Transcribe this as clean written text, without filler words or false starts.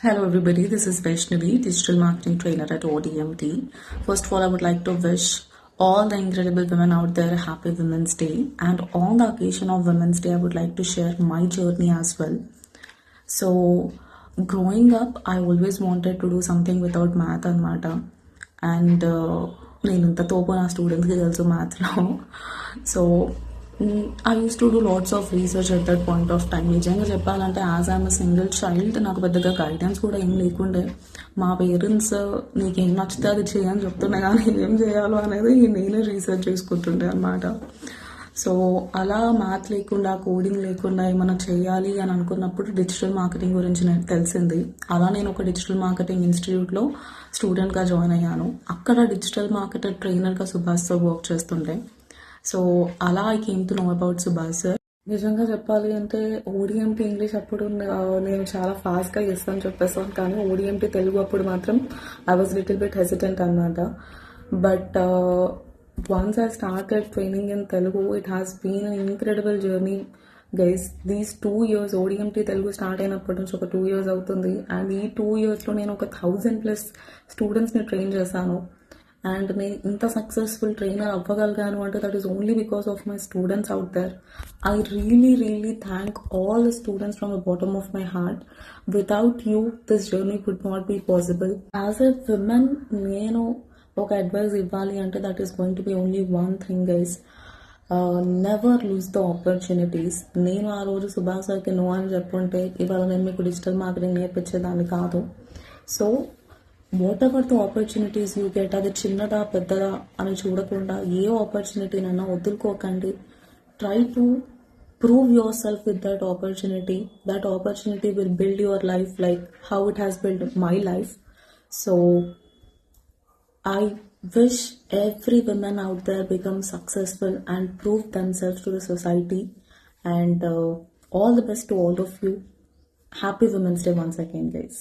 Hello everybody, this is Vaishnavi, digital marketing trainer at ODMT. First of all, I would like to wish all the incredible women out there a happy Women's Day. And on the occasion of Women's Day, I would like to share my journey as well. So, growing up, I always wanted to do something without math and matter. And నేను ఇంత తోపు నా స్టూడెంట్స్కి తెలుసు మ్యాథ్లో. So I use to do lots of research at that point of time. నిజంగా చెప్పాలంటే as I'm single child నాకు పెద్దగా గైడెన్స్ కూడా ఏం లేకుండే. మా పేరెంట్స్ నీకేం నచ్చితే అది చేయని చెప్తుండే, కానీ ఏం చేయాలో అనేది నేనే రీసెర్చ్ చేసుకుంటుండే అనమాట. సో అలా మ్యాథ్ లేకుండా, కోడింగ్ లేకుండా ఏమైనా చేయాలి అని అనుకున్నప్పుడు డిజిటల్ మార్కెటింగ్ గురించి నాకు తెలిసింది. అలా నేను ఒక డిజిటల్ మార్కెటింగ్ ఇన్స్టిట్యూట్లో స్టూడెంట్గా జాయిన్ అయ్యాను. అక్కడ డిజిటల్ మార్కెటర్ ట్రైనర్గా సుభాష్తో వర్క్ చేస్తుండే. సో అలా I came to know about Subhash sir. నిజంగా చెప్పాలి అంటే ఓడిఎంటీ ఇంగ్లీష్ అప్పుడు నేను చాలా ఫాస్ట్గా చేస్తాను చెప్పేస్తాను, కానీ ఓడిఎంటీ తెలుగు అప్పుడు మాత్రం I was little bit hesitant అనమాట. But once I started training in Telugu, it has been an incredible journey, guys. These 2 years ODMT Telugu start అయినప్పటి నుంచి ఒక 2 years అవుతుంది. అండ్ ఈ 2 yearsలో నేను ఒక 1000+ స్టూడెంట్స్ని ట్రైన్ చేశాను. అండ్ నేను ఇంత సక్సెస్ఫుల్ ట్రైనర్ అవ్వగలిగాను అంటే that is only because of my students out there. I really thank all the students from the bottom of my heart. Without you this journey would not be possible. As a women నేను ఒక advice ఇవ్వాలి అంటే that is going to be only one thing, guys. Never lose the opportunities. నేను ఆ రోజు సుభాష్ సార్కి no అని చెప్పుంటే ఇవాళ నేను మీకు డిజిటల్ మార్కెటింగ్ నేర్పించేదాన్ని కాదు. So what the opportunities you get, అది చిన్నదా పెద్దదా అని చూడకుండా ఏ ఆపర్చునిటీనైనా వదులుకోకండి. Try to prove yourself with that opportunity. That opportunity will build your life like how it has built my life. So I wish every woman out there become successful and prove themselves to the society. And all the best to all of you. Happy Women's Day once again, guys.